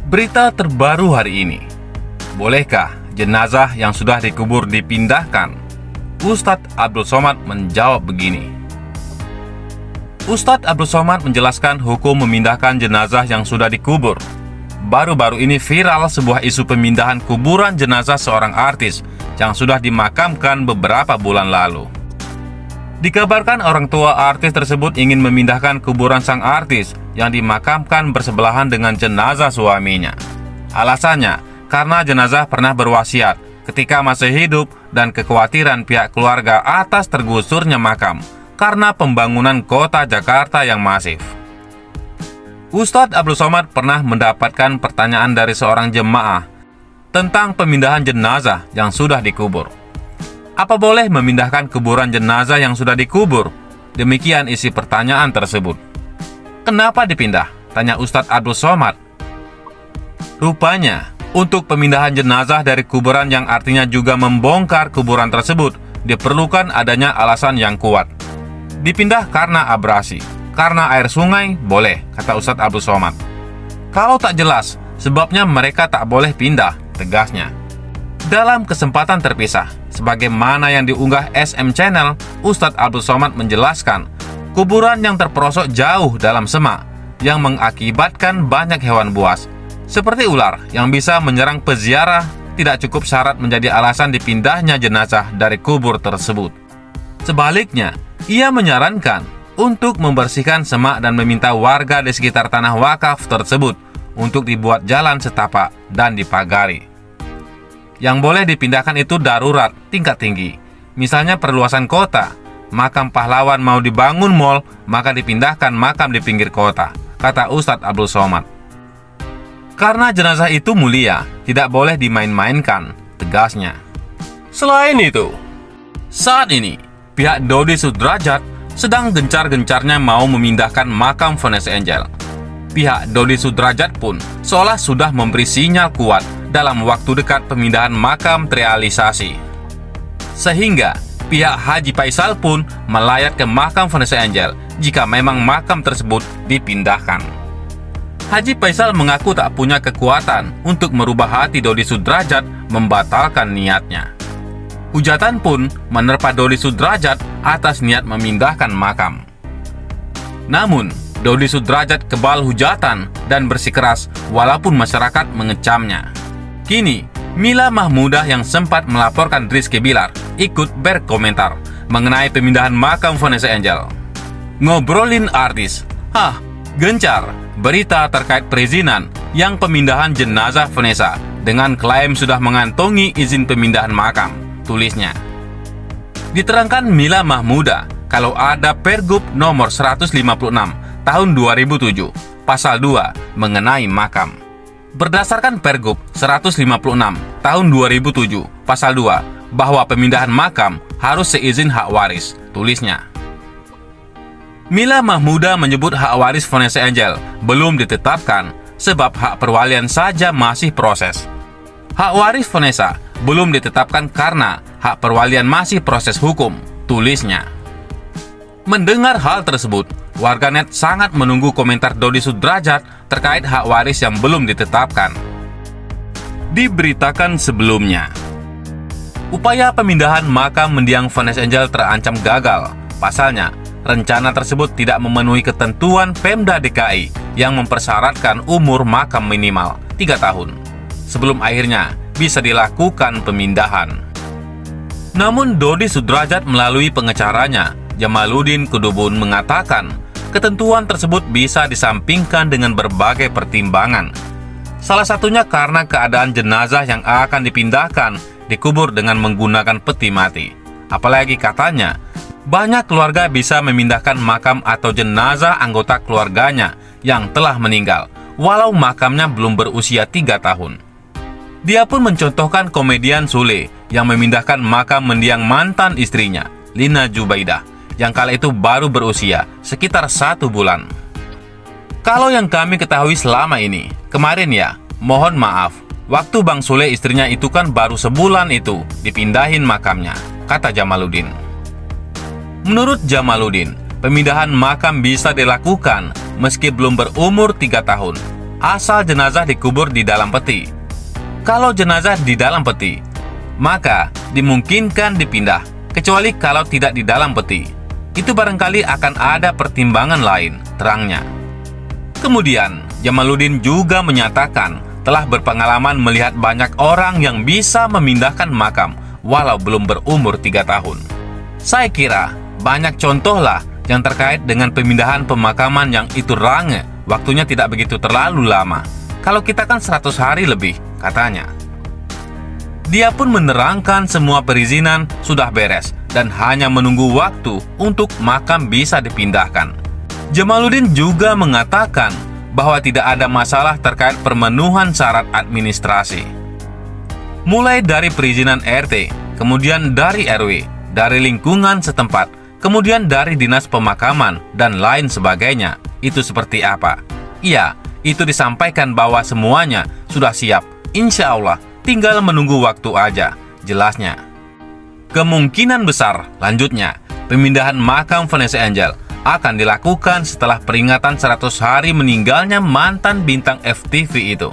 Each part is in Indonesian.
Berita terbaru hari ini. Bolehkah jenazah yang sudah dikubur dipindahkan? Ustadz Abdul Somad menjawab begini. Ustadz Abdul Somad menjelaskan hukum memindahkan jenazah yang sudah dikubur. Baru-baru ini viral sebuah isu pemindahan kuburan jenazah seorang artis yang sudah dimakamkan beberapa bulan lalu. Dikabarkan orang tua artis tersebut ingin memindahkan kuburan sang artis yang dimakamkan bersebelahan dengan jenazah suaminya. Alasannya, karena jenazah pernah berwasiat ketika masih hidup dan kekhawatiran pihak keluarga atas tergusurnya makam karena pembangunan kota Jakarta yang masif. Ustadz Abdul Somad pernah mendapatkan pertanyaan dari seorang jemaah tentang pemindahan jenazah yang sudah dikubur. Apa boleh memindahkan kuburan jenazah yang sudah dikubur? Demikian isi pertanyaan tersebut. Kenapa dipindah? Tanya Ustadz Abdul Somad. Rupanya, untuk pemindahan jenazah dari kuburan yang artinya juga membongkar kuburan tersebut, diperlukan adanya alasan yang kuat. Dipindah karena abrasi, karena air sungai, boleh, kata Ustadz Abdul Somad. Kalau tak jelas, sebabnya mereka tak boleh pindah, tegasnya. Dalam kesempatan terpisah, sebagaimana yang diunggah SM Channel, Ustadz Abdul Somad menjelaskan, kuburan yang terperosok jauh dalam semak, yang mengakibatkan banyak hewan buas, seperti ular yang bisa menyerang peziarah, tidak cukup syarat menjadi alasan dipindahnya jenazah dari kubur tersebut. Sebaliknya, ia menyarankan untuk membersihkan semak dan meminta warga di sekitar tanah wakaf tersebut untuk dibuat jalan setapak dan dipagari. Yang boleh dipindahkan itu darurat tingkat tinggi, misalnya perluasan kota. Makam pahlawan mau dibangun mal, maka dipindahkan makam di pinggir kota, kata Ustadz Abdul Somad. Karena jenazah itu mulia, tidak boleh dimain-mainkan, tegasnya. Selain itu, saat ini pihak Dodi Sudrajat sedang gencar-gencarnya mau memindahkan makam Vanessa Angel. Pihak Dodi Sudrajat pun seolah sudah memberi sinyal kuat dalam waktu dekat pemindahan makam terrealisasi. Sehingga pihak Haji Faisal pun melayat ke makam Vanessa Angel jika memang makam tersebut dipindahkan. Haji Faisal mengaku tak punya kekuatan untuk merubah hati Dodi Sudrajat membatalkan niatnya. Hujatan pun menerpa Dodi Sudrajat atas niat memindahkan makam. Namun, Dodi Sudrajat kebal hujatan dan bersikeras walaupun masyarakat mengecamnya. Kini, Mila Mahmudah yang sempat melaporkan Rizky Bilar ikut berkomentar mengenai pemindahan makam Vanessa Angel. Ngobrolin artis, gencar berita terkait perizinan yang pemindahan jenazah Vanessa dengan klaim sudah mengantongi izin pemindahan makam, tulisnya. Diterangkan Mila Mahmudah kalau ada Pergub nomor 156 tahun 2007 pasal 2 mengenai makam. Berdasarkan Pergub 156 tahun 2007 pasal 2 bahwa pemindahan makam harus seizin hak waris, tulisnya. Mila Mahmudah menyebut hak waris Vanessa Angel belum ditetapkan sebab hak perwalian saja masih proses. Hak waris Vanessa belum ditetapkan karena hak perwalian masih proses hukum, tulisnya. Mendengar hal tersebut, warganet sangat menunggu komentar Dodi Sudrajat terkait hak waris yang belum ditetapkan. Diberitakan sebelumnya, upaya pemindahan makam mendiang Vanessa Angel terancam gagal. Pasalnya, rencana tersebut tidak memenuhi ketentuan Pemda DKI yang mempersyaratkan umur makam minimal 3 tahun sebelum akhirnya bisa dilakukan pemindahan. Namun Dodi Sudrajat melalui pengacaranya, Jamaluddin Kudubun, mengatakan ketentuan tersebut bisa disampingkan dengan berbagai pertimbangan. Salah satunya karena keadaan jenazah yang akan dipindahkan dikubur dengan menggunakan peti mati. Apalagi katanya, banyak keluarga bisa memindahkan makam atau jenazah anggota keluarganya yang telah meninggal, walau makamnya belum berusia 3 tahun. Dia pun mencontohkan komedian Sule yang memindahkan makam mendiang mantan istrinya, Lina Jubaidah, yang kala itu baru berusia sekitar 1 bulan. Kalau yang kami ketahui selama ini, kemarin ya, mohon maaf, waktu Bang Sule istrinya itu kan baru sebulan itu dipindahin makamnya, kata Jamaluddin. Menurut Jamaluddin, pemindahan makam bisa dilakukan meski belum berumur 3 tahun, asal jenazah dikubur di dalam peti. Kalau jenazah di dalam peti, maka dimungkinkan dipindah, kecuali kalau tidak di dalam peti. Itu barangkali akan ada pertimbangan lain, terangnya. Kemudian, Jamaluddin juga menyatakan telah berpengalaman melihat banyak orang yang bisa memindahkan makam walau belum berumur 3 tahun. Saya kira banyak contoh lah yang terkait dengan pemindahan pemakaman yang itu range, waktunya tidak begitu terlalu lama. Kalau kita kan 100 hari lebih, katanya. Dia pun menerangkan semua perizinan sudah beres dan hanya menunggu waktu untuk makam bisa dipindahkan. Jamaluddin juga mengatakan bahwa tidak ada masalah terkait pemenuhan syarat administrasi. Mulai dari perizinan RT, kemudian dari RW, dari lingkungan setempat, kemudian dari dinas pemakaman, dan lain sebagainya. Itu seperti apa? Iya, itu disampaikan bahwa semuanya sudah siap. Insya Allah, tinggal menunggu waktu aja, jelasnya. Kemungkinan besar, lanjutnya, pemindahan makam Vanessa Angel akan dilakukan setelah peringatan 100 hari meninggalnya mantan bintang FTV itu.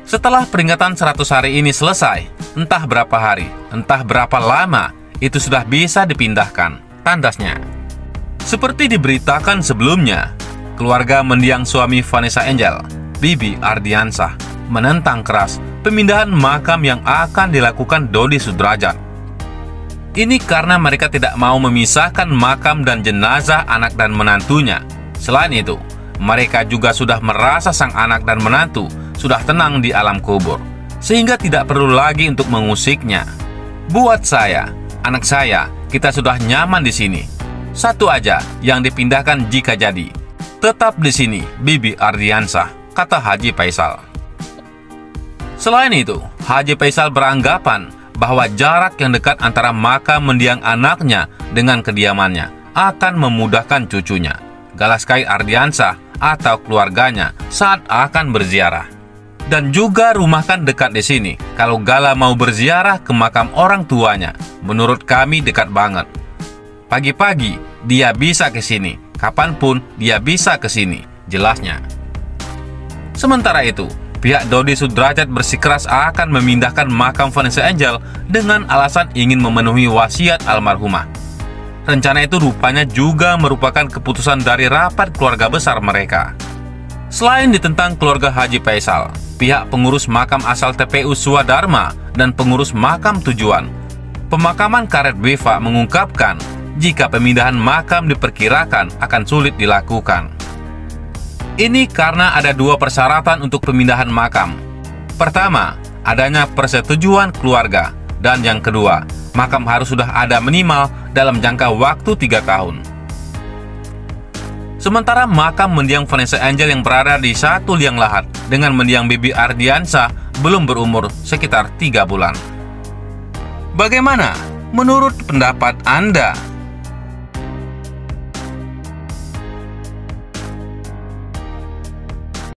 Setelah peringatan 100 hari ini selesai, entah berapa hari, entah berapa lama, itu sudah bisa dipindahkan, tandasnya. Seperti diberitakan sebelumnya, keluarga mendiang suami Vanessa Angel, Bibi Ardiansah, menentang keras pemindahan makam yang akan dilakukan Dodi Sudrajat. Ini karena mereka tidak mau memisahkan makam dan jenazah anak dan menantunya. Selain itu, mereka juga sudah merasa sang anak dan menantu sudah tenang di alam kubur, sehingga tidak perlu lagi untuk mengusiknya. Buat saya, anak saya, kita sudah nyaman di sini. Satu aja yang dipindahkan jika jadi. Tetap di sini, Bibi Ardiansah, kata Haji Faisal. Selain itu, Haji Faisal beranggapan bahwa jarak yang dekat antara makam mendiang anaknya dengan kediamannya akan memudahkan cucunya, Galaskai Ardiansah atau keluarganya saat akan berziarah. Dan juga rumah kan dekat di sini. Kalau Gala mau berziarah ke makam orang tuanya, menurut kami dekat banget. Pagi-pagi dia bisa ke sini, kapanpun dia bisa ke sini, jelasnya. Sementara itu, pihak Dodi Sudrajat bersikeras akan memindahkan makam Vanessa Angel dengan alasan ingin memenuhi wasiat almarhumah. Rencana itu rupanya juga merupakan keputusan dari rapat keluarga besar mereka. Selain ditentang keluarga Haji Faisal, pihak pengurus makam asal TPU Swadharma dan pengurus makam tujuan pemakaman Karet Beva mengungkapkan jika pemindahan makam diperkirakan akan sulit dilakukan. Ini karena ada 2 persyaratan untuk pemindahan makam. Pertama, adanya persetujuan keluarga, dan yang kedua, makam harus sudah ada minimal dalam jangka waktu 3 tahun. Sementara makam mendiang Vanessa Angel yang berada di satu liang lahat dengan mendiang Bibi Ardiansah belum berumur sekitar 3 bulan. Bagaimana menurut pendapat Anda?